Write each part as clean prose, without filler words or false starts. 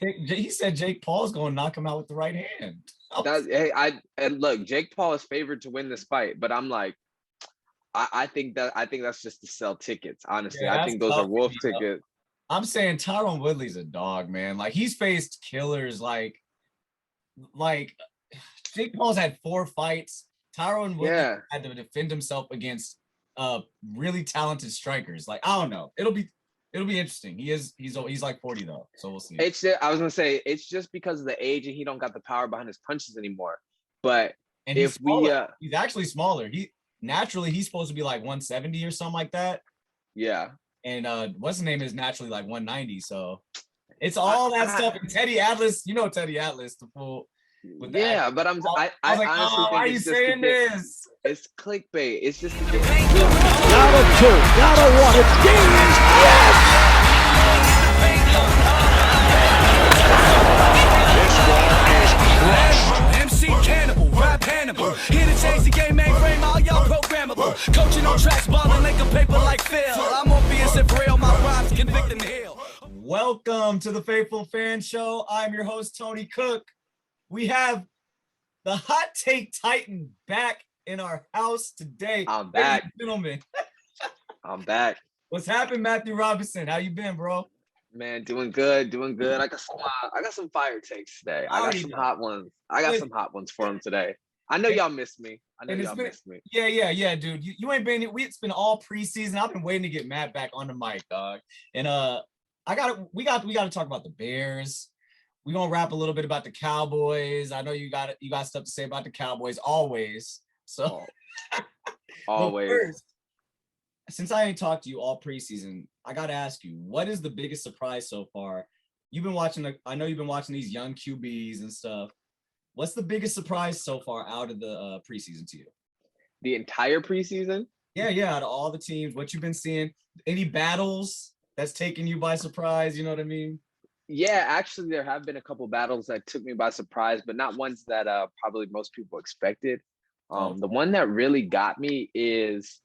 He said Jake Paul's going to knock him out with the right hand. And look, Jake Paul is favored to win this fight, but I'm like, I think that's just to sell tickets. Honestly, Yeah, I that's think those are tough for wolf me, though. tickets. I'm saying Tyron Woodley's a dog, man. Like he's faced killers like Jake Paul's had 4 fights. Tyron Woodley Yeah, had to defend himself against really talented strikers. Like I don't know. It'll be interesting. He's like 40 though, so we'll see. I was gonna say it's just because of the age and he don't got the power behind his punches anymore. But And he's if we, smaller. He's actually smaller. He's supposed to be like 170 or something like that. yeah, And what's his name is naturally like 190. So it's I, all that I stuff. And Teddy Atlas, Teddy Atlas, the fool with the yeah, accent. but I I was like, honestly oh, why think are you it's just to saying get this? it's clickbait. It's just to get Now a two, now a one. It's game. Yes! MC Cannibal, rap Hannibal. Here to change the game, mainframe, all y'all programmable. Coaching on tracks, balling like a paper like Phil. I'm obvious if real, my rhymes convict and heal. Welcome to the Faithful Fan Show. I'm your host, Tony Cook. We have the Hot Take Titan back in our house today. I'm back. Ladies and gentlemen. I'm back. What's happened, Matthew Robinson? How you been, bro? Man, doing good. I got some fire takes today. I got some hot ones. I got some hot ones for him today. I know y'all missed me. Missed me. Yeah, dude. You ain't been. It's been all preseason. I've been waiting to get Matt back on the mic, dog. And we got to talk about the Bears. We're gonna rap a little bit about the Cowboys. I know you got stuff to say about the Cowboys always. So always. First, since I ain't talked to you all preseason, I gotta ask you, what is the biggest surprise so far? I know you've been watching these young QBs and stuff. What's the biggest surprise so far out of the preseason to you? The entire preseason? Yeah, out of all the teams, what you've been seeing, any battles that's taken you by surprise, you know what I mean? Yeah, actually, there have been a couple battles that took me by surprise, but not ones that probably most people expected. The one that really got me is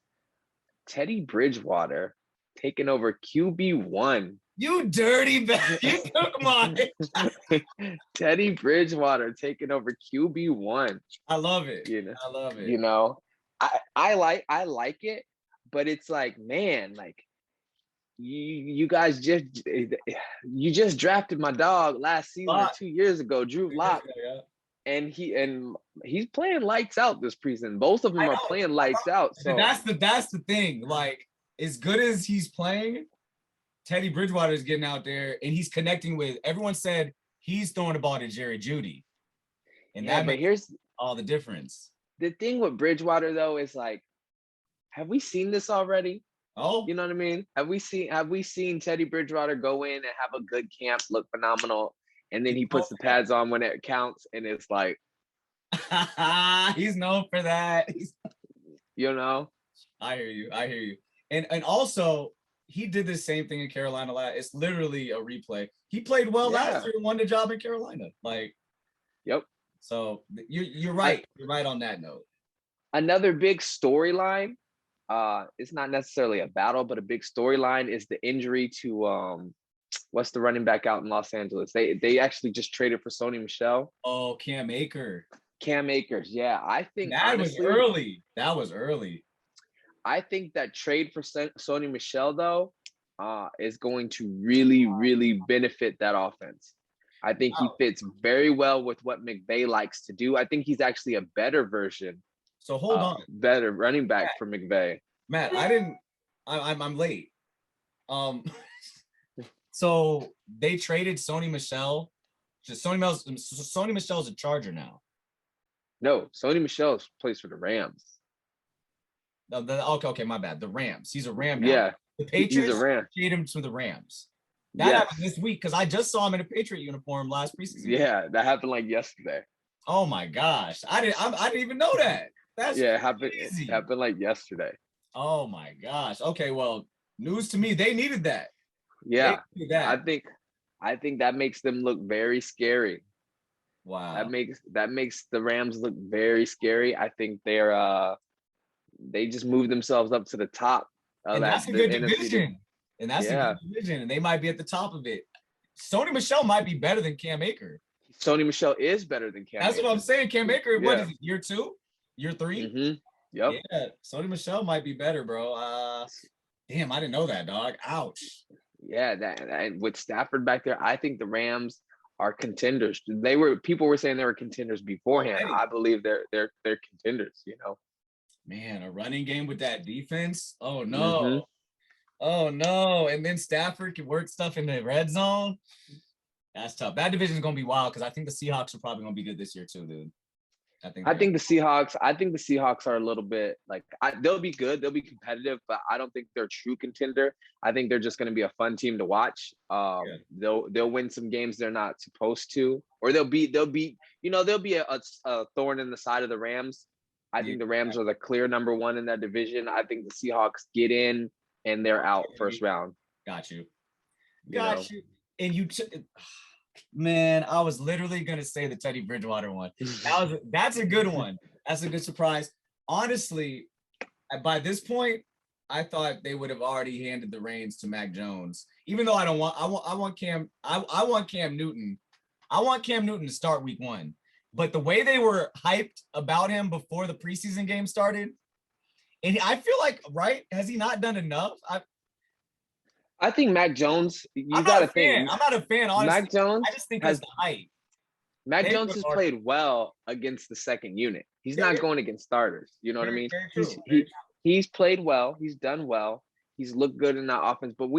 Teddy Bridgewater taking over QB1. You dirty bag. You took mine. Teddy Bridgewater taking over QB1. I love it. I love it. I like it, but it's like, man, like you guys just drafted my dog last season 2 years ago, Drew Lock. Yeah. And he's playing lights out this preseason. Both of them are playing lights out. So that's the thing. Like, as good as he's playing, Teddy Bridgewater is getting out there and he's connecting with. Everyone said he's throwing the ball to Jerry Jeudy, and that makes all the difference. The thing with Bridgewater though is like, have we seen this already? Oh, you know what I mean? Have we seen Teddy Bridgewater go in and have a good camp, look phenomenal? And then he puts the pads on when it counts, and it's like, he's known for that. I hear you. And also, he did the same thing in Carolina last. It's literally a replay. He played well last year and won the job in Carolina. Like, yep. So you're right. You're right on that note. Another big storyline. It's not necessarily a battle, but a big storyline is the injury to what's the running back out in Los Angeles? They actually just traded for Sony Michel. Oh, Cam Akers. Yeah. I think that was early. I think that trade for Sony Michel though is going to really, really benefit that offense. I think he fits very well with what McVay likes to do. I think he's actually a better version. So hold on. Better running back for McVay. Matt, I'm late. So they traded Sony Michel. Sony Michel's a Charger now. No, Sony Michel plays for the Rams. Okay, my bad. The Rams. He's a Ram now. Yeah. The Patriots he's a Ram. traded him to the Rams. That happened this week because I just saw him in a Patriot uniform last preseason. Yeah, that happened like yesterday. Oh my gosh. I didn't even know that. That's it happened like yesterday. Oh my gosh. Okay, well, news to me. They needed that. Yeah. I think that makes them look very scary. Wow. That makes the Rams look very scary. I think they just moved themselves up to the top of and that's a good division. And that's a good division. And they might be at the top of it. Sony Michel might be better than Cam Akers. Sony Michel is better than Cam. That's Akers. what I'm saying. Cam Akers, what Yeah. is it, year 2? Year 3? Mm-hmm. Yep. Yeah, Sony Michel might be better, bro. Damn, I didn't know that, dog. Ouch. Yeah, that with Stafford back there, I think the Rams are contenders. People were saying they were contenders beforehand. Already. I believe they're contenders, you know. Man, a running game with that defense. Oh no. Mm-hmm. Oh no. And then Stafford can work stuff in the red zone. That's tough. That division is gonna be wild because I think the Seahawks are probably gonna be good this year too, dude. I think the Seahawks are a little bit like they'll be good, they'll be competitive, but I don't think they're a true contender. I think they're just going to be a fun team to watch. They'll win some games they're not supposed to, or they'll be a thorn in the side of the Rams. I think the Rams are the clear number 1 in that division. I think the Seahawks get in and they're out first round. Got you. And man, I was literally gonna say the Teddy Bridgewater one. That's a good one. That's a good surprise. Honestly, by this point, I thought they would have already handed the reins to Mac Jones. Even though I want Cam Newton. I want Cam Newton to start week 1. But the way they were hyped about him before the preseason game started, and I feel like, right? Has he not done enough? I think Mac Jones, I'm not a fan, honestly. Mac Jones, I just think it's the hype. Mac Jones has played well against the second unit. He's not going against starters. You know what I mean? He's played well. He's done well. He's looked good in that offense. But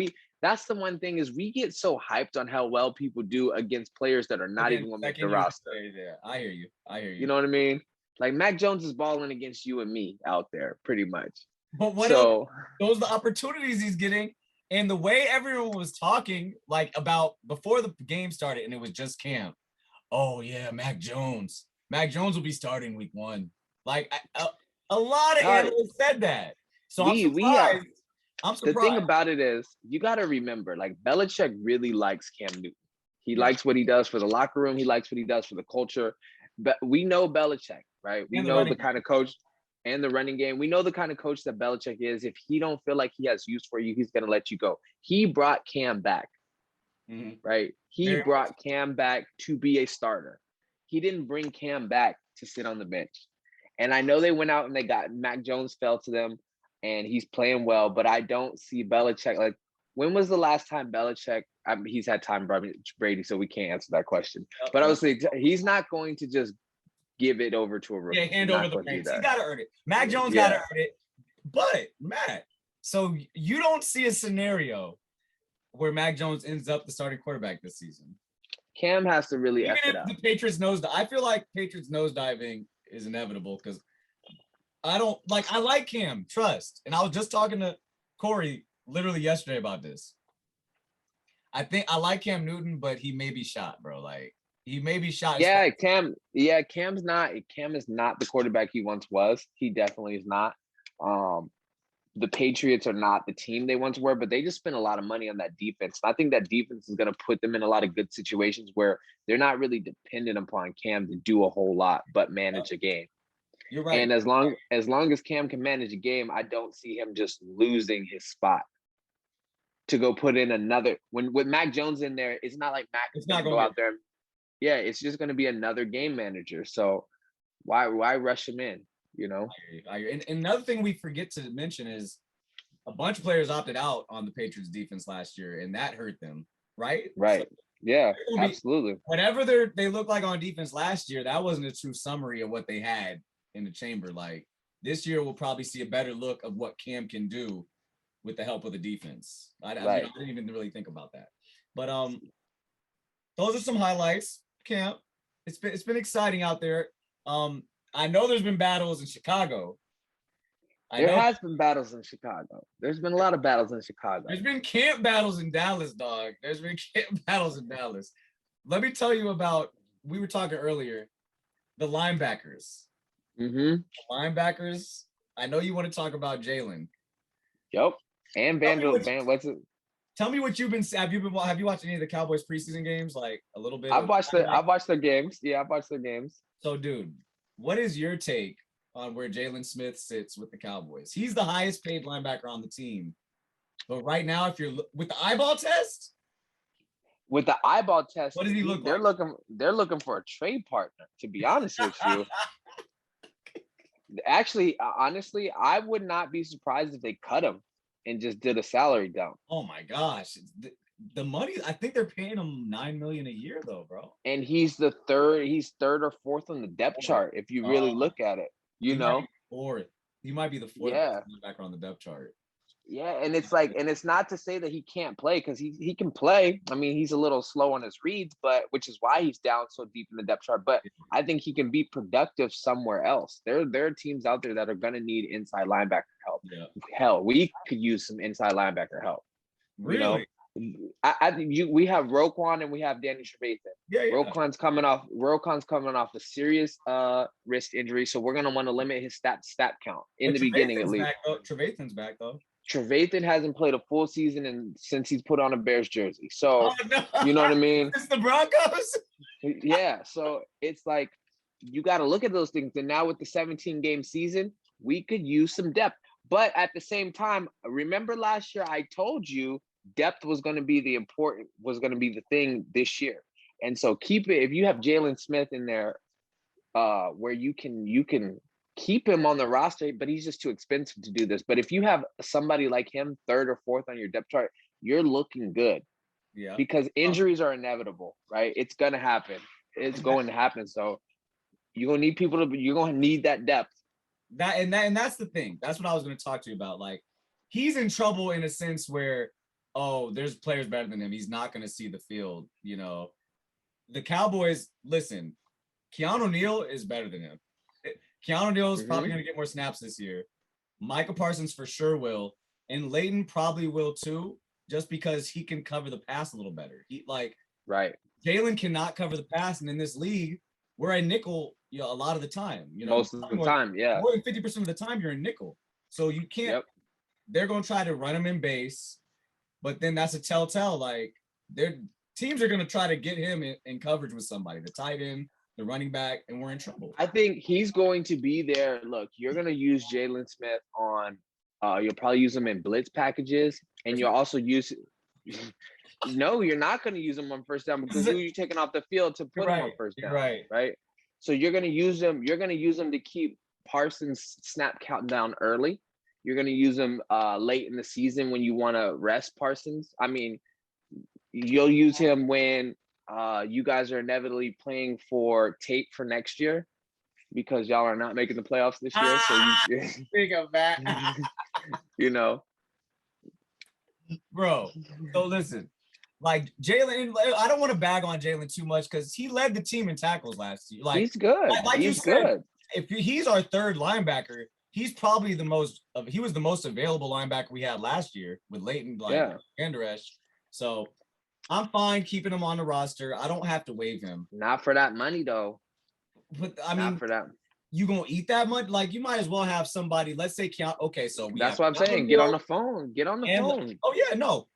that's the one thing is we get so hyped on how well people do against players that are not even going to make the roster. Yeah, I hear you. You know what I mean? Like Mac Jones is balling against you and me out there pretty much. But those are the opportunities he's getting. And the way everyone was talking, like about before the game started, and it was just Cam. Oh yeah, Mac Jones. Mac Jones will be starting week 1. Like a lot of analysts said that. So I'm surprised. The thing about it is, you got to remember, like Belichick really likes Cam Newton. He likes what he does for the locker room. He likes what he does for the culture. But we know Belichick, right? We know the kind of coach. And the running game. We know the kind of coach that Belichick is. If he don't feel like he has use for you, he's going to let you go. He brought Cam back, right? He brought Cam back to be a starter. He didn't bring Cam back to sit on the bench. And I know they went out and they got Mac Jones fell to them, and he's playing well. But I don't see Belichick. Like, when was the last time Belichick? He's had time Brady, so we can't answer that question. But I was saying he's not going to just give it over to a rookie. Yeah, hand over the reins. He got to earn it. Mac Jones got to earn it. But, Matt, so you don't see a scenario where Mac Jones ends up the starting quarterback this season? Cam has to really F it up. The Patriots nosedive. I feel like Patriots nosediving is inevitable because I like Cam, trust. And I was just talking to Corey literally yesterday about this. I like Cam Newton, but he may be shot, bro. Like, he may be shot. Cam is not the quarterback he once was. He definitely is not. The Patriots are not the team they once were, but they just spent a lot of money on that defense. I think that defense is going to put them in a lot of good situations where they're not really dependent upon Cam to do a whole lot, but manage a game. You're right. And as long as Cam can manage a game, I don't see him just losing his spot to go put in another. With Mac Jones in there, it's not like Mac is going to go out there. Yeah, it's just going to be another game manager. So why rush him in, you know? And another thing we forget to mention is a bunch of players opted out on the Patriots defense last year, and that hurt them, right? Right. So, yeah, absolutely. Whatever they look like on defense last year, that wasn't a true summary of what they had in the chamber. Like, this year we'll probably see a better look of what Cam can do with the help of the defense. I didn't even really think about that. But those are some highlights. Camp. It's been exciting out there. I know there's been battles in Chicago. There has been battles in Chicago. There's been a lot of battles in Chicago. There's been camp battles in Dallas, dog. There's been camp battles in Dallas. Let me tell you about, we were talking earlier, the linebackers. Mm-hmm. Linebackers. I know you want to talk about Jalen. Yep. And Vanderbilt. What's it? Tell me what you've been. Have you watched any of the Cowboys preseason games? Like a little bit. I've watched their games. Yeah, I've watched their games. So, dude, what is your take on where Jalen Smith sits with the Cowboys? He's the highest paid linebacker on the team, but right now, if you're with the eyeball test, with the eyeball test, What does he look they're like? They're looking for a trade partner. To be honest with you, actually, honestly, I would not be surprised if they cut him and just did a salary dump. Oh my gosh, the money. I think they're paying him $9 million a year though, bro. And he's third or fourth on the depth chart if you really look at it. You know, he might be the fourth back on the depth chart. Yeah, and it's like, and it's not to say that he can't play, because he can play. I mean, he's a little slow on his reads, but which is why he's down so deep in the depth chart. But I think he can be productive somewhere else. There are teams out there that are going to need inside linebacker help. Yeah. Hell, we could use some inside linebacker help. Really? You know? We have Roquan and we have Danny Trevathan. Yeah. Roquan's coming off a serious wrist injury, so we're gonna want to limit his stat count in the beginning at least. Trevathan's back though. Trevathan hasn't played a full season since he's put on a Bears jersey. So, you know what I mean? It's the Broncos. Yeah. So it's like, you got to look at those things. And now with the 17-game season, we could use some depth. But at the same time, remember last year I told you depth was going to be the thing this year. And so keep it. If you have Jalen Smith in there, where you can keep him on the roster, but he's just too expensive to do this. But if you have somebody like him, third or fourth on your depth chart, you're looking good. Yeah. Because injuries are inevitable, right? It's gonna happen. It's going to happen. So you're gonna need you're gonna need that depth. That's the thing. That's what I was gonna talk to you about. Like, he's in trouble in a sense where, there's players better than him. He's not gonna see the field, you know. The Cowboys, listen, Keanu Neal is better than him. Keanu Neal is probably going to get more snaps this year. Micah Parsons for sure will. And Leighton probably will too, just because he can cover the pass a little better. Right. Jalen cannot cover the pass. And in this league, we're a nickel, a lot of the time. Most of the time, yeah. More than 50% of the time, you're a nickel. So you can't, they're going to try to run him in base. But then that's a telltale. Like, their teams are going to try to get him in coverage with somebody, the tight end, the running back, and we're in trouble. I think he's going to be there. Look, you're going to use Jalen Smith on, you'll probably use him in blitz packages, and you'll also use – no, you're not going to use him on first down, because who are you taking off the field to put him on first down? Right? So you're going to use him. You're going to use him to keep Parsons' snap count down early. You're going to use him late in the season when you want to rest Parsons. I mean, you'll use him when you guys are inevitably playing for tape for next year, because y'all are not making the playoffs this year. So think of that. You know, bro. So listen, like Jalen, I don't want to bag on Jalen too much because he led the team in tackles last year. Like, he's good. Like he's you said, good. If he's our third linebacker, he's probably he was the most available linebacker we had last year with Leighton, Andresh. So I'm fine keeping him on the roster. I don't have to waive him. Not for that money, though. But I mean, not for that. You gonna eat that much? Like, you might as well have somebody. Let's say Keanu. Okay, so that's what I'm saying. Get on the phone. Get on the phone. Oh yeah, no.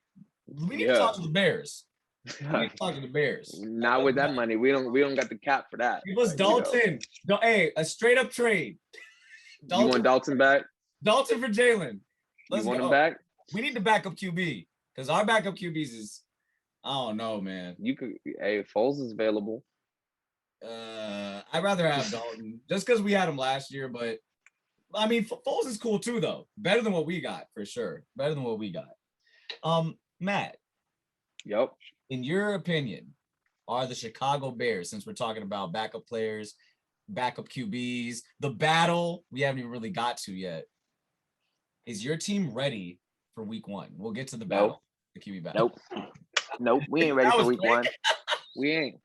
We need to talk to the Bears. We need to talk to the Bears. Not with that money. We don't got the cap for that. Give us Dalton. Hey, a straight up trade. You want Dalton back? Dalton for Jalen. You want him back? We need the backup QB, because our backup QBs is, I don't know, man. You could. Hey, Foles is available. I'd rather have Dalton just because we had him last year, but I mean, Foles is cool too, though. Better than what we got, for sure. Better than what we got. Matt. Yep. In your opinion, are the Chicago Bears, since we're talking about backup players, backup QBs, the battle we haven't even really got to yet, is your team ready for week 1? We'll get to the battle, the QB battle. Nope. We ain't ready for week 1. We ain't.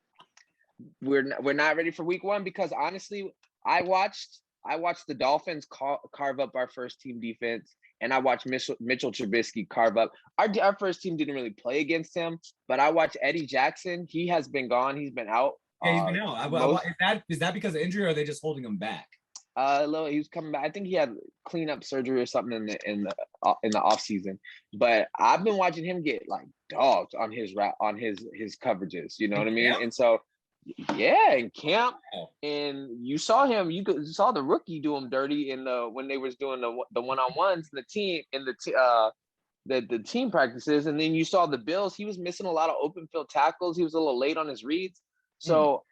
We're not ready for week 1 because honestly, I watched the Dolphins carve up our first team defense, and I watched Mitchell Trubisky carve up. Our first team didn't really play against him, but I watched Eddie Jackson. He has been gone. He's been out. Yeah, he's been out. Is that because of injury, or are they just holding him back? He was coming back. I think he had cleanup surgery or something in the off season. But I've been watching him get like dogs on his coverages. You know what I mean? And so. Yeah, in camp, and you saw him. You saw the rookie do him dirty when they was doing the one-on-ones in the team the team practices, and then you saw the Bills. He was missing a lot of open field tackles. He was a little late on his reads. So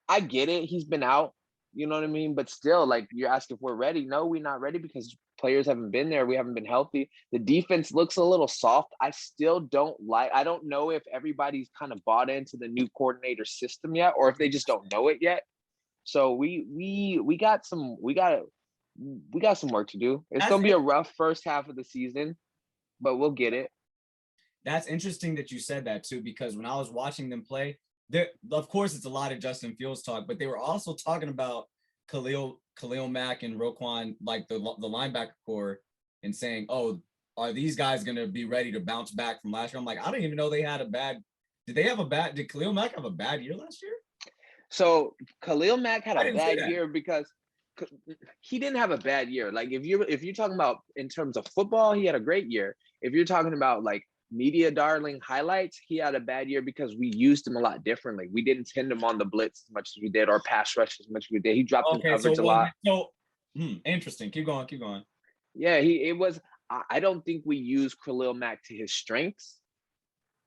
I get it. He's been out. You know what I mean? But still, like, you're asking if we're ready. No, we're not ready because players haven't been there. We haven't been healthy. The defense looks a little soft. I don't know if everybody's kind of bought into the new coordinator system yet, or if they just don't know it yet. So we got some work to do. It's going to be a rough first half of the season, but we'll get it. That's interesting that you said that too, because when I was watching them play, there, of course, it's a lot of Justin Fields talk, but they were also talking about Khalil Mack and Roquan, like the linebacker core, and saying, "Oh, are these guys going to be ready to bounce back from last year?" I'm like, I don't even know they had a bad. Did Khalil Mack have a bad year last year? So Khalil Mack had a bad year because he didn't have a bad year. Like, if you're talking about in terms of football, he had a great year. If you're talking about like media darling highlights, he had a bad year because we used him a lot differently. We didn't send him on the blitz as much as we did, or pass rush as much as we did. He dropped in coverage a lot. So interesting. Keep going. Yeah, I don't think we use Khalil Mack to his strengths.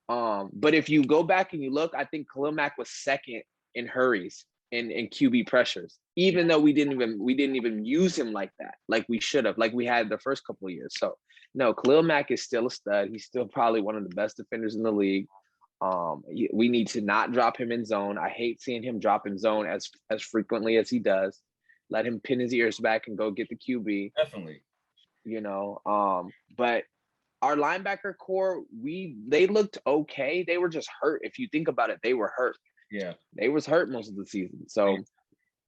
But if you go back and you look, I think Khalil Mack was second in hurries in QB pressures, even though we didn't even use him like that, like we should have, like we had the first couple of years. So no, Khalil Mack is still a stud. He's still probably one of the best defenders in the league. We need to not drop him in zone. I hate seeing him drop in zone as frequently as he does. Let him pin his ears back and go get the QB. Definitely. You know, but our linebacker core, they looked okay. They were just hurt. If you think about it, they were hurt. Yeah, they was hurt most of the season. So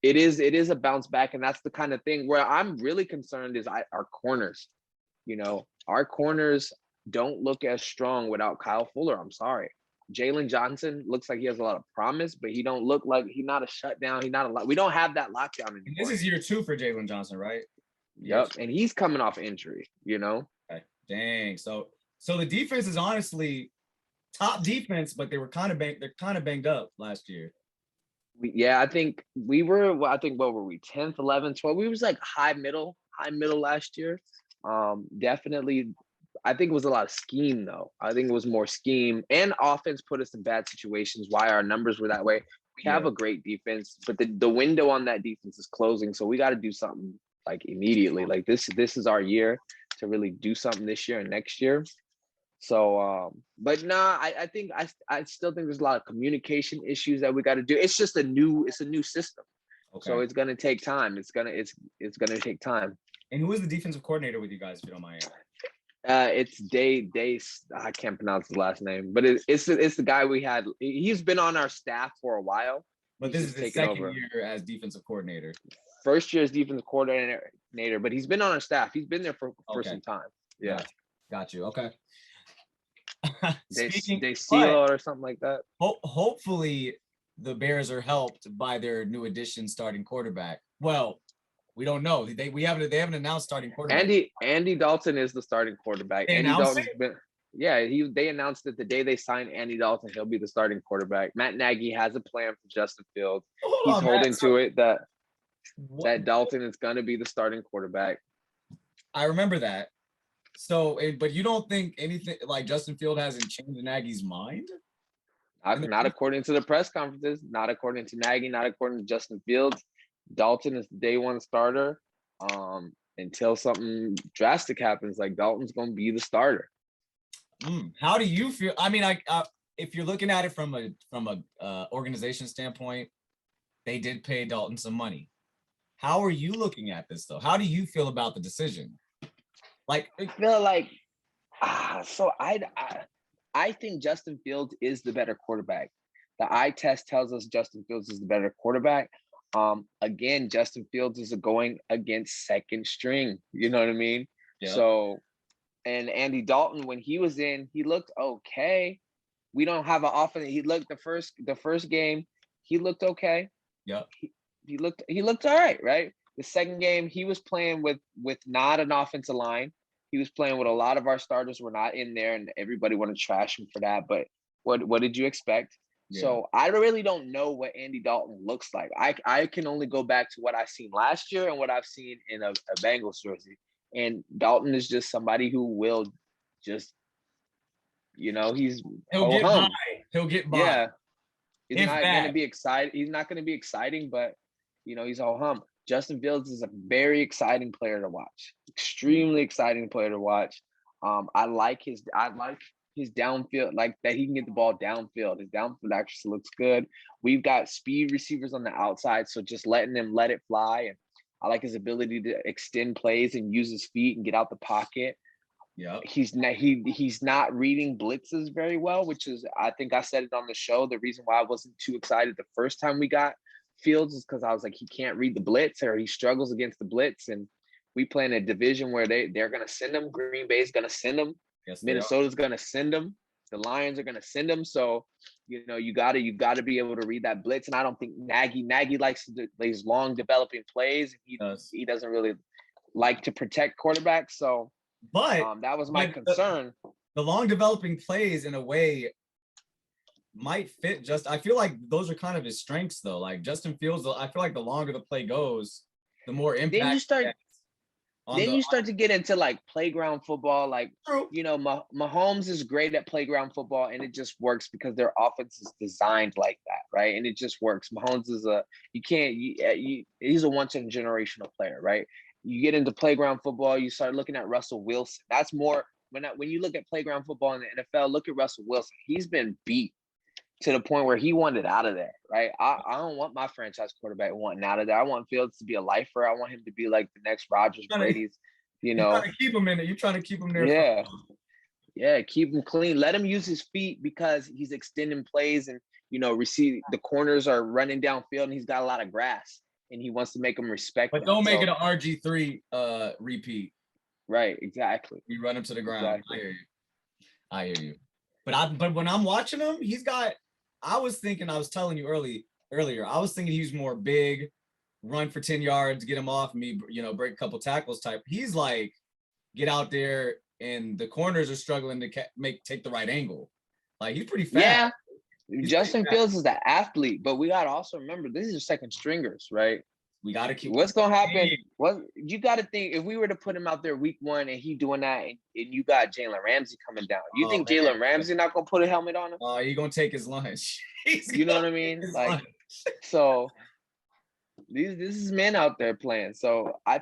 it is a bounce back, and that's the kind of thing where I'm really concerned is our corners. You know, our corners don't look as strong without Kyle Fuller. I'm sorry. Jalen Johnson looks like he has a lot of promise, but he don't look like he's not a shutdown. We don't have that lockdown anymore. And this is year 2 for Jalen Johnson, right? Yep, and he's coming off injury, you know? Okay. Dang. So the defense is honestly top defense, but they're kind of banged up last year. I think we were, what were we, 10th, 11th, 12th? We was like high middle last year. Definitely, I think it was a lot of scheme, though. I think it was more scheme, and offense put us in bad situations, why our numbers were that way. We have a great defense, but the window on that defense is closing, so we got to do something like immediately. Like this is our year to really do something this year and next year. So, but nah, I think I still think there's a lot of communication issues that we got to do. It's just a new system, so it's gonna take time. It's gonna take time. And who is the defensive coordinator with you guys, if you don't mind? It's Day. I can't pronounce his last name, but it's the guy we had. He's been on our staff for a while. But this is his second year as defensive coordinator. First year as defensive coordinator, but he's been on our staff. He's been there for some time. Yeah. Got you. Okay. They seal or something like that. Hopefully the Bears are helped by their new addition starting quarterback. Well, we don't know. They haven't announced starting quarterback. Andy Dalton is the starting quarterback. They announced it the day they signed Andy Dalton. He'll be the starting quarterback. Matt Nagy has a plan for Justin Fields. He's holding to it that Dalton is going to be the starting quarterback. I remember that. So, but you don't think anything like Justin Fields hasn't changed Nagy's mind? Not according to the press conferences, not according to Nagy, not according to Justin Fields. Dalton is the day one starter. Until something drastic happens, like Dalton's going to be the starter. How do you feel? I mean, if you're looking at it from a organization standpoint, they did pay Dalton some money. How are you looking at this though? How do you feel about the decision? Like, I feel like, I think Justin Fields is the better quarterback. The eye test tells us Justin Fields is the better quarterback. Again, Justin Fields is going against second string. You know what I mean? Yeah. So, and Andy Dalton, when he was in, he looked okay. We don't have an offense. He looked the first game, he looked okay. Yeah. He looked all right, right? The second game, he was playing with not an offensive line. He was playing with a lot of our starters were not in there, and everybody wanted to trash him for that. But what did you expect? Yeah. So I really don't know what Andy Dalton looks like. I can only go back to what I've seen last year and what I've seen in a Bengals jersey. And Dalton is just somebody who will just, he's He'll get by. He'll get by. Yeah. He's If not that. going to be excited. He's not going to be exciting, but he's all hum. Justin Fields is a very exciting player to watch. Extremely exciting player to watch. I like his downfield, like that he can get the ball downfield. His downfield actually looks good. We've got speed receivers on the outside, so just letting him let it fly. And I like his ability to extend plays and use his feet and get out the pocket. Yeah, he's not reading blitzes very well, which is, I think I said it on the show. The reason why I wasn't too excited the first time we got Fields is because I was like, he can't read the blitz, or he struggles against the blitz. And we play in a division where they're going to send him. Green Bay's going to send him. yes, Minnesota's going to send him. The Lions are going to send him. So, you got to be able to read that blitz. And I don't think Nagy likes to do these long developing plays. He doesn't really like to protect quarterbacks. So, but that was my concern. The long developing plays, in a way, might fit. I feel like those are kind of his strengths, though. Like Justin Fields, I feel like the longer the play goes, the more impact. Then you start to get into like playground football. Like, True. Mahomes is great at playground football, and it just works because their offense is designed like that, right? And it just works. Mahomes is he's a once in a generational player, right? You get into playground football, you start looking at Russell Wilson. That's more when you look at playground football in the NFL. Look at Russell Wilson. He's been beat to the point where he wanted out of there, right? I don't want my franchise quarterback wanting out of there. I want Fields to be a lifer. I want him to be like the next Rodgers, Brady's. You're trying to keep him in it. You're trying to keep him there. Yeah, keep him clean. Let him use his feet because he's extending plays, and the corners are running downfield, and he's got a lot of grass. And he wants to make them respect. But don't make it an RG3 repeat. Right, exactly. You run him to the ground. Exactly. I hear you. But when I'm watching him, I was telling you earlier, I was thinking he was more big, run for 10 yards, get him off me, break a couple tackles type. He's like, get out there, and the corners are struggling to take the right angle. Like, he's pretty fast. Yeah. Justin Fields is the athlete, but we got to also remember this is your second stringers, right? We got to keep. What's going to happen? You got to think, if we were to put him out there week 1 and he doing that, and you got Jalen Ramsey coming down, you think Jalen Ramsey not going to put a helmet on him? Oh, he's going to take his lunch. You know what I mean? Like, so this is men out there playing. So I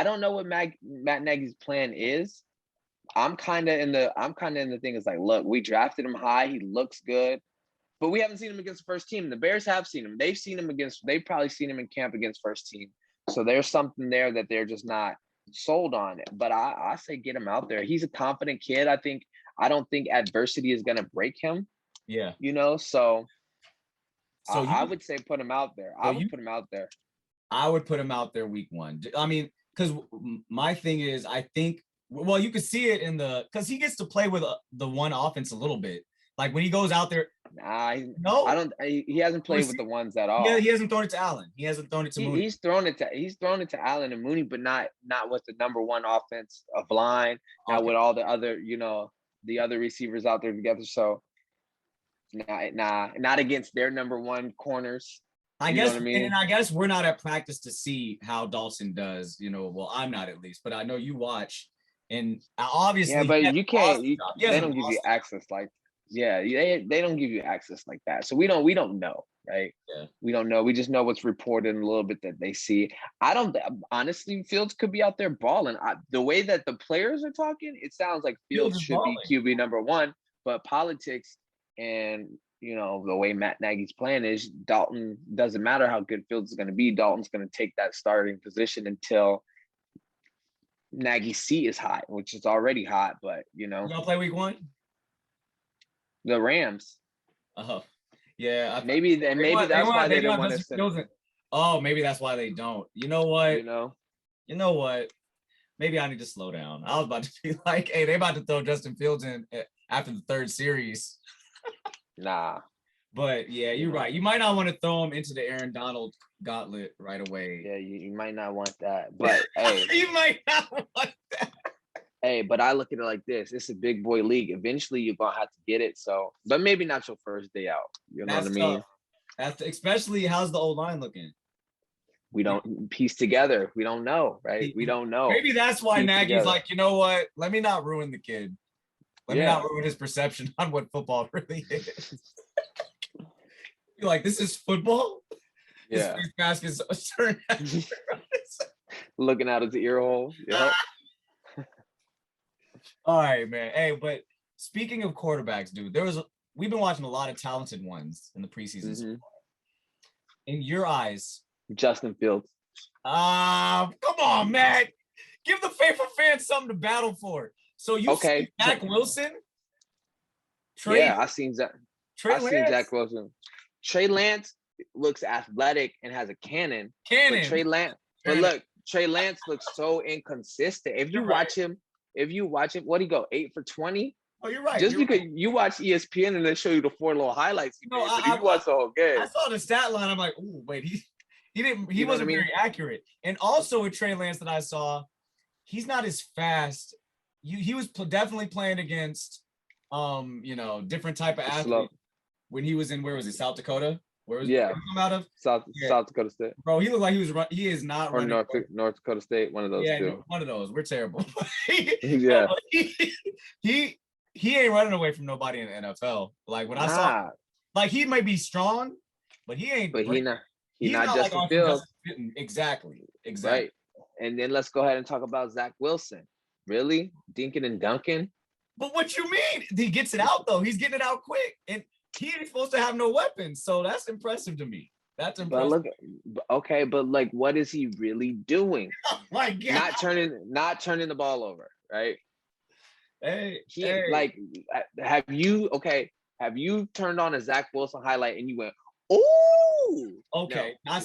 don't know what Matt Nagy's plan is. I'm kind of in the thing is like, look, we drafted him high. He looks good, but we haven't seen him against the first team. The Bears have seen him. They've probably seen him in camp against first team. So there's something there that they're just not sold on it. But I say get him out there. He's a confident kid. I don't think adversity is going to break him. Yeah. So I would say put him out there. I would put him out there. I would put him out there week 1. I mean, because my thing is, I think, well, you could see it because he gets to play with the one offense a little bit. Like when he goes out there. He hasn't played with the ones at all. Yeah, he hasn't thrown it to Allen. He hasn't thrown it to Mooney. He's thrown it to Allen and Mooney, but not with the number one offense of line. Not with all the other, the other receivers out there together. So not against their number one corners. I guess we're not at practice to see how Dawson does. Well, I'm not at least, but I know you watch, and obviously, yeah, but you can't. They don't give you access they don't give you access like that. So we don't know, right? Yeah, we don't know. We just know what's reported and a little bit that they see. I don't honestly. Fields could be out there balling. The way that the players are talking, it sounds like Fields should be QB number one, but politics and the way Matt Nagy's plan is, Dalton, doesn't matter how good Fields is going to be, Dalton's going to take that starting position until Nagy's seat is hot, which is already hot, but You gonna play week 1? The Rams. Oh, yeah. Maybe that's why they don't want to send him. Oh, maybe that's why they don't. You know what? You know what? Maybe I need to slow down. I was about to be like, hey, they about to throw Justin Fields in after the third series. Nah. But yeah, you're right. You might not want to throw him into the Aaron Donald gauntlet right away. Yeah, you might not want that. But hey, you might not want that. Hey, but I look at it like this: it's a big boy league. Eventually, you're gonna have to get it. So, but maybe not your first day out. You know what I mean? That's especially how's the old line looking? we don't piece together. We don't know, right? We don't know. Maybe that's why Piece Nagy's together. like, you know what? Let me not ruin the kid. Let me not ruin his perception on what football really is. You're like, this is football? His face mask is turned. Looking out his ear hole. Yep. All right, man. Hey, but speaking of quarterbacks, dude, we've been watching a lot of talented ones in the preseason. Mm-hmm. In your eyes, Justin Fields. come on, man. Give the faithful fans something to battle for. So you see Zach Wilson? I seen Zach. Trey Lance? Seen Zach Wilson. Trey Lance looks athletic and has a cannon. But Trey Lance, Trey Lance looks so inconsistent. If you watch him, what do you go? 8 for 20? Oh, you're right. Just because you watch ESPN and they show you the 4 little highlights, you watch the whole game. I saw the stat line. I'm like, oh, wait, he wasn't very accurate. And also with Trey Lance that I saw, he's not as fast. He was definitely playing against, different type of athlete when he was in, where was he, South Dakota? Where was he come out of? South Dakota State. Bro, he looked like he is not or running. North Dakota State, one of those two. One of those. We're terrible. He ain't running away from nobody in the NFL. Like when I saw, like he might be strong, but he ain't. But he's not Justin Fields. Exactly. Right. And then let's go ahead and talk about Zach Wilson. Really? Dinking and dunking? But what you mean? He gets it out though. He's getting it out quick. And he ain't supposed to have no weapons. So that's impressive to me. That's impressive. But like what is he really doing? Oh my God. Not turning the ball over, right? Hey. Have you turned on a Zach Wilson highlight and you went, oh, okay, no, not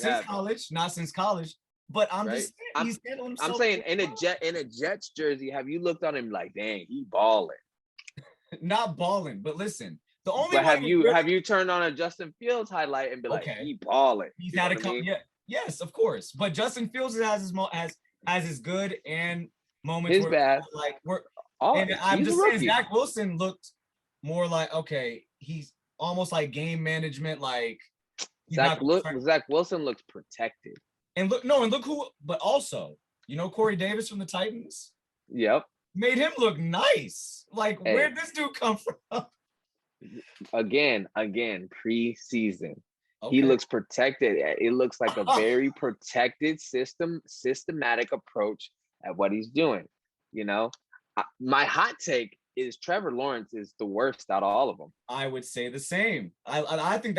since college, but he's handling himself. I'm saying in a Jets jersey, have you looked on him like, dang, he balling? Not balling, but listen, the only. But have you turned on a Justin Fields highlight and be like, he balling? He's had a couple. Yeah, yes, of course, but Justin Fields has his good and moments. His bad. Like I'm just saying, Zach Wilson looked more like, he's almost like game management. Like Zach Wilson looks protected. And look who, but also, Corey Davis from the Titans. Yep. Made him look nice. Like, where'd this dude come from? Again, preseason. Okay. He looks protected. It looks like a very protected systematic approach at what he's doing. My hot take is Trevor Lawrence is the worst out of all of them. I would say the same. I think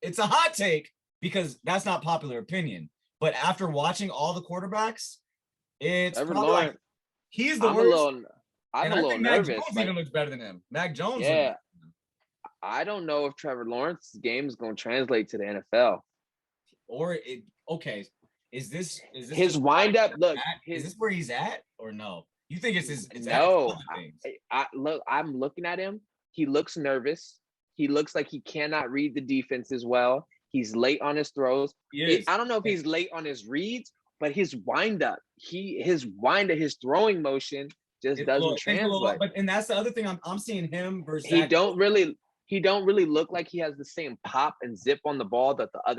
it's a hot take because that's not popular opinion. But after watching all the quarterbacks, it's Trevor Lawrence. He's the worst. I'm a little nervous. Mac Jones even looks better than him. Mac Jones. Yeah. I don't know if Trevor Lawrence's game is going to translate to the NFL. Is this his wind up? Look, is this where he's at or no? You think it's his? No. I'm looking at him. He looks nervous. He looks like he cannot read the defense as well. He's late on his throws. I don't know if he's late on his reads, but his wind up, his throwing motion just doesn't translate. And that's the other thing I'm seeing him versus. He don't really look like he has the same pop and zip on the ball that as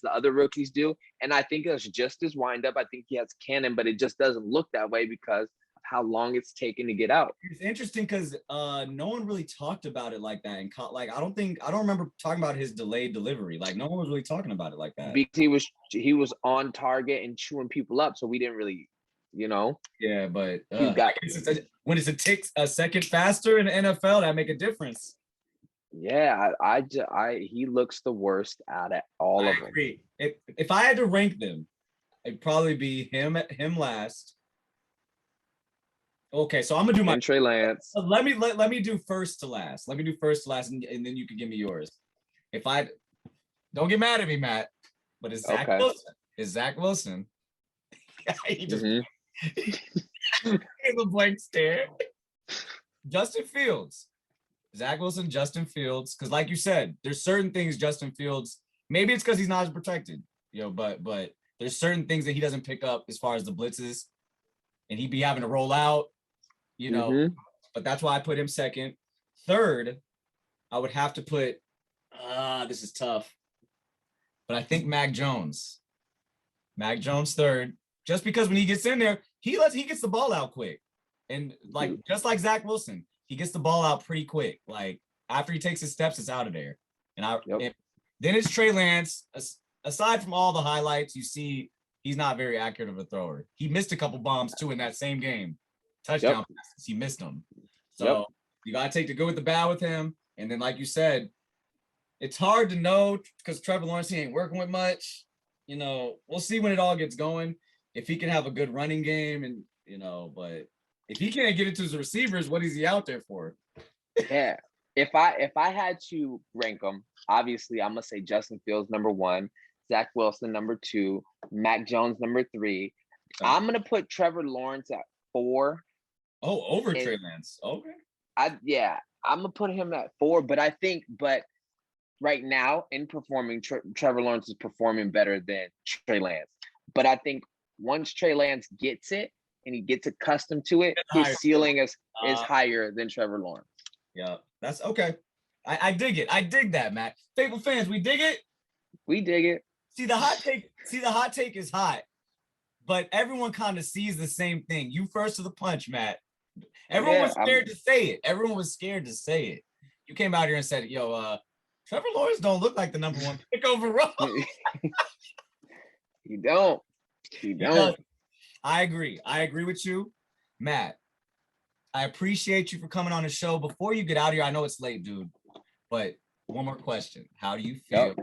the other rookies do. And I think it's just his wind up. I think he has cannon, but it just doesn't look that way because of how long it's taken to get out. It's interesting because no one really talked about it like that. And I don't remember talking about his delayed delivery. Like no one was really talking about it like that. Because he was on target and chewing people up, so we didn't really. Yeah, but when it's a second faster in the NFL, that make a difference. Yeah, he looks the worst out of all of them. If I had to rank them, it'd probably be him last. Okay, so I'm gonna do my Trey Lance. Let me do first to last. Let me do first to last, and then you can give me yours. Don't get mad at me, Matt, but it's Zach Wilson. It's Zach Wilson. He just a blank stare. Justin Fields. Zach Wilson, Justin Fields, because like you said, there's certain things Justin Fields, maybe it's because he's not as protected, but there's certain things that he doesn't pick up as far as the blitzes, and he'd be having to roll out, but that's why I put him second. Third, I would have to put, this is tough, but I think Mac Jones. Mac Jones third. Just because when he gets in there, he gets the ball out quick. And like just like Zach Wilson, he gets the ball out pretty quick. Like after he takes his steps, it's out of there. And then it's Trey Lance. Aside from all the highlights, you see he's not very accurate of a thrower. He missed a couple bombs too in that same game. Touchdown passes. He missed them. So you gotta take the good with the bad with him. And then, like you said, it's hard to know because Trevor Lawrence, he ain't working with much. You know, we'll see when it all gets going. If he can have a good running game and, you know, but if he can't get it to his receivers, what is he out there for? Yeah. If I had to rank them, obviously I'm gonna say Justin Fields number 1, Zach Wilson number 2, Mac Jones number 3. I'm gonna put Trevor Lawrence at 4. Oh, over Trey Lance. Okay. I'm gonna put him at 4, but right now in performing, Trevor Lawrence is performing better than Trey Lance. But I think once Trey Lance gets it and he gets accustomed to it, his ceiling is higher than Trevor Lawrence. Yeah, that's okay. I dig it. I dig that, Matt. Faithful fans, we dig it. We dig it. See, the hot take is hot, but everyone kind of sees the same thing. You first to the punch, Matt. Everyone was scared to say it. Everyone was scared to say it. You came out here and said, yo, Trevor Lawrence don't look like the number 1 pick overall. He don't. I agree. I agree with you, Matt. I appreciate you for coming on the show. Before you get out of here, I know it's late, dude, but one more question. How do you feel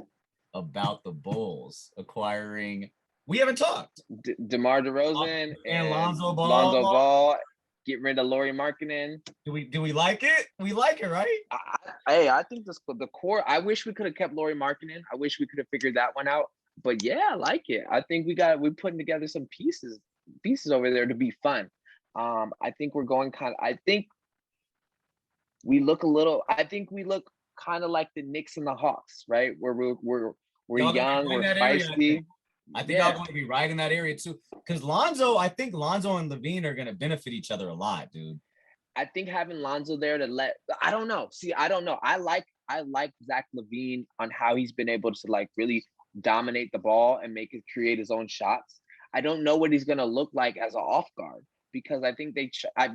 about the Bulls acquiring? We haven't talked. DeMar DeRozan and Lonzo Ball. Lonzo Ball. Get rid of Lauri Markkanen. Do we like it? We like it, right? I think the core. I wish we could have kept Lauri Markkanen. I wish we could have figured that one out. But yeah, I like it. I think we're putting together some pieces over there to be fun. I think we're going I think we look kind of like the Knicks and the Hawks, right? Where we're young, we're feisty. I think I'm going to be right in that area too. Because I think Lonzo and Levine are going to benefit each other a lot, dude. I think having Lonzo there I don't know. See, I don't know. I like Zach LaVine on how he's been able to like really dominate the ball and create his own shots. I don't know what he's going to look like as an off guard because I think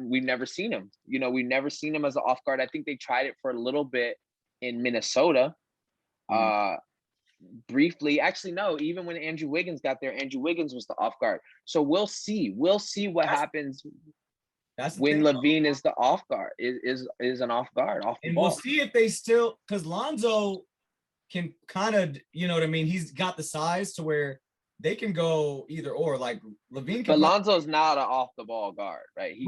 we've never seen him. You know, we've never seen him as an off guard. I think they tried it for a little bit in Minnesota. Briefly, actually, no, even when Andrew Wiggins got there, Andrew Wiggins was the off guard. So we'll see what happens when Levine is the off guard, is an off guard. And we'll see if they still, because Lonzo can kind of, you know what I mean? He's got the size to where they can go either or. Like Levine can. But Lonzo's not an off the ball guard, right? He's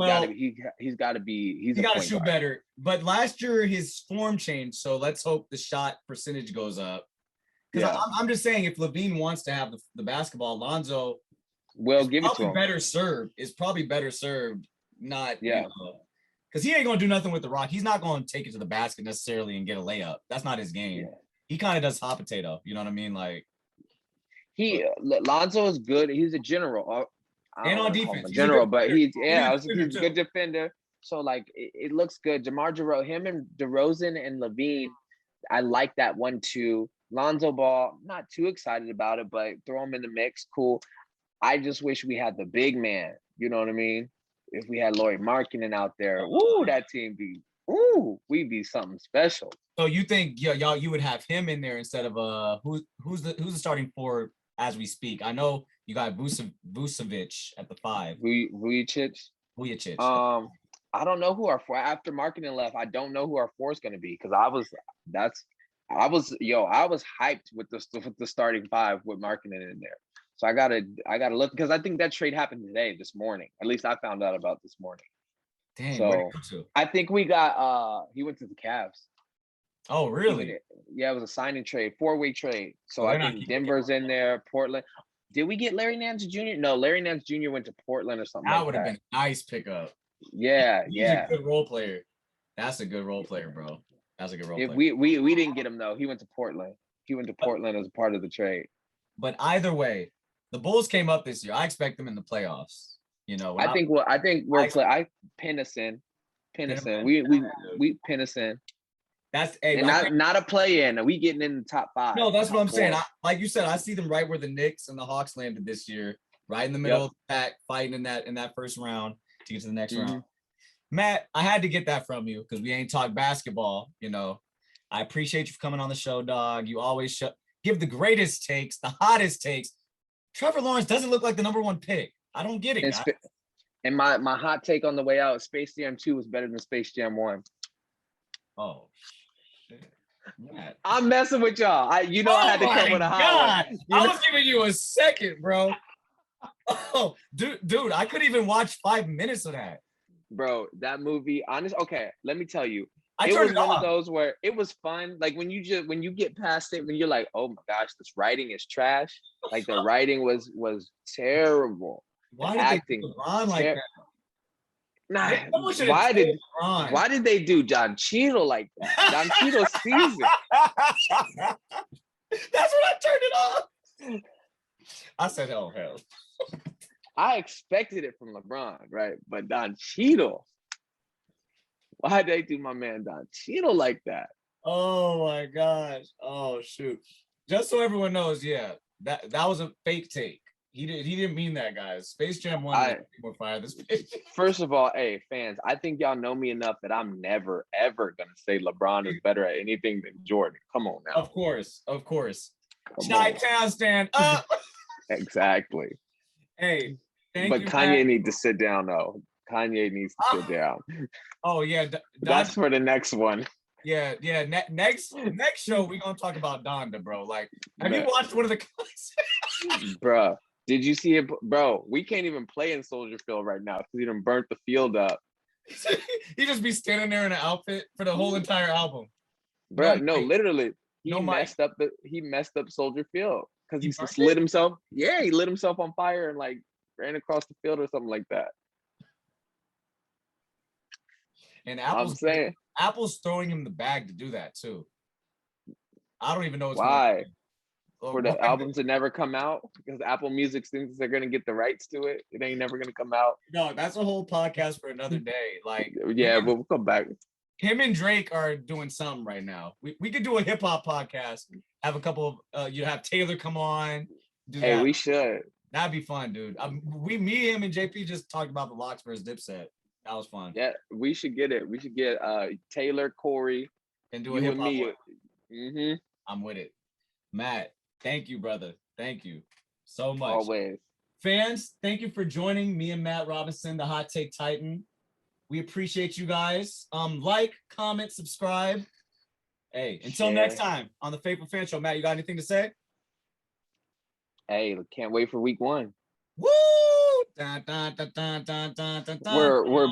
got to shoot better. But last year his form changed, so let's hope the shot percentage goes up. Because I'm just saying, if Levine wants to have the basketball, Lonzo will give it to him. Is probably better served. Not because he ain't gonna do nothing with the rock. He's not gonna take it to the basket necessarily and get a layup. That's not his game. Yeah. He kind of does hot potato. You know what I mean? Like Lonzo is good. He's a general. And on defense, but he's a good defender. So like it looks good. Him and DeRozan and Levine, I like that 1-2. Lonzo Ball, not too excited about it, but throw him in the mix. Cool. I just wish we had the big man. You know what I mean? If we had Lauri Markkanen out there, that team we'd be something special. So you think you would have him in there instead of who's the starting forward as we speak? I know you got Vucevic at the 5. Vujic. I don't know who our 4 after Markkanen left. I don't know who our 4 is going to be because I was hyped with the starting 5 with Markkanen in there. So I gotta look because I think that trade happened this morning. At least I found out about this morning. Dang, so I think we got he went to the Cavs. Oh, really? Yeah, it was a signing trade, 4-way trade. So I think Denver's in there, Portland. Did we get Larry Nance Jr.? No, Larry Nance Jr. went to Portland or something. That would have been a nice pickup. Yeah, He's a good role player. That's a good role player, bro. That's a good role player. We didn't get him though. He went to Portland. He went to Portland as a part of the trade. But either way, the Bulls came up this year. I expect them in the playoffs. You know, I think we're Pennison. We Pennison. That's a not a play-in. We getting in the top 5. No, that's what I'm saying. Four. Like you said, I see them right where the Knicks and the Hawks landed this year, right in the middle of the pack, fighting in that first round to get to the next round. Matt, I had to get that from you because we ain't talked basketball. You know, I appreciate you for coming on the show, dog. You always give the greatest takes, the hottest takes. Trevor Lawrence doesn't look like the number 1 pick. I don't get it. And my hot take on the way out: Space Jam 2 was better than Space Jam 1. Oh. Shit. Matt. I'm messing with y'all. I had to come with a hot one. I was giving you a second, bro. Oh, dude, I couldn't even watch 5 minutes of that. Bro, that movie, okay, let me tell you. I it turned was it one off. of those where it was fun. Like when you get past it, when you're like, oh my gosh, this writing is trash. Like the writing was terrible. Why the did acting they do LeBron like that? Nah, why did they do Don Cheadle like that? Don Cheadle season. That's when I turned it off. I said, oh hell. I expected it from LeBron, right? But Don Cheadle. Why'd they do my man Don Cheadle like that? Oh my gosh. Oh shoot. Just so everyone knows, yeah, that was a fake take. He didn't mean that, guys. Space Jam 1 was more fire than Space Jam. First of all, hey fans, I think y'all know me enough that I'm never ever gonna say LeBron is better at anything than Jordan. Come on now. Of course. Chi-Town stand up. Exactly. Hey, thank but you. Kanye Matt. needs to sit down though. Kanye needs to sit down. Oh yeah, that's for the next one. Yeah. Next show we gonna talk about Donda, bro. Like, have you watched one of the concerts? Bruh, did you see it, bro? We can't even play in Soldier Field right now because he done burnt the field up. He just be standing there in an outfit for the whole entire album. Bro, no, literally, he messed up Soldier Field because he just lit himself. Yeah, he lit himself on fire and like ran across the field or something like that. And Apple's throwing him the bag to do that too. I don't even know why. For the album to never come out because Apple Music thinks they're gonna get the rights to it. It ain't never gonna come out. No, that's a whole podcast for another day. Like, yeah, we'll come back. Him and Drake are doing something right now. We could do a hip hop podcast. Have a couple of you have Taylor come on. Hey, we should. That'd be fun, dude. Me, him, and JP just talked about the Locks versus Dipset. That was fun. Yeah, we should get it. We should get Taylor, Corey, and do a hip hop. Mm-hmm. I'm with it. Matt, thank you, brother. Thank you so much. Always. Fans, thank you for joining me and Matt Robinson, the Hot Take Titan. We appreciate you guys. Like, comment, subscribe. Hey, until next time on the Faithful Fan Show. Matt, you got anything to say? Hey, can't wait for week 1. Woo! Where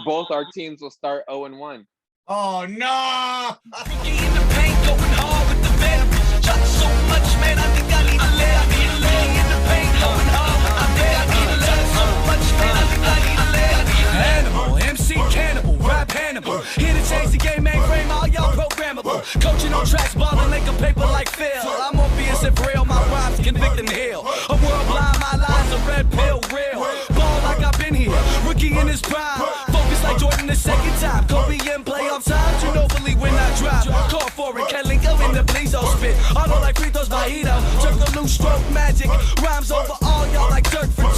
both our teams will start 0-1. Oh no! Rookie in the paint, going hard with the venom. Shot so much, man, I think I need a layup. Rookie in the paint, going hard with the venom. Shot so much, man, I think I need a layup. Animal, MC Cannibal, rap Hannibal. Here to change the game, mainframe, all y'all programmable. Coaching on tracks, balling like a paper like Phil. I'm Morpheus and real, my rhymes convict and heal. A world blind, my lies a red pill, real. Ball like I've been here, rookie in his prime. Focus like Jordan the second time. Kobe in playoff times, you know believe when I drive. Call for it, Kelly go in the Blizo spit. Auto like free throws by Ito. Circle loose stroke magic. Rhymes over all y'all like Dirk for 2.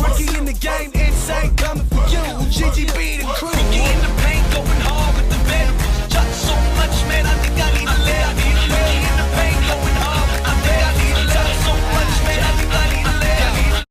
Rookie in the game, insane coming for you. GGB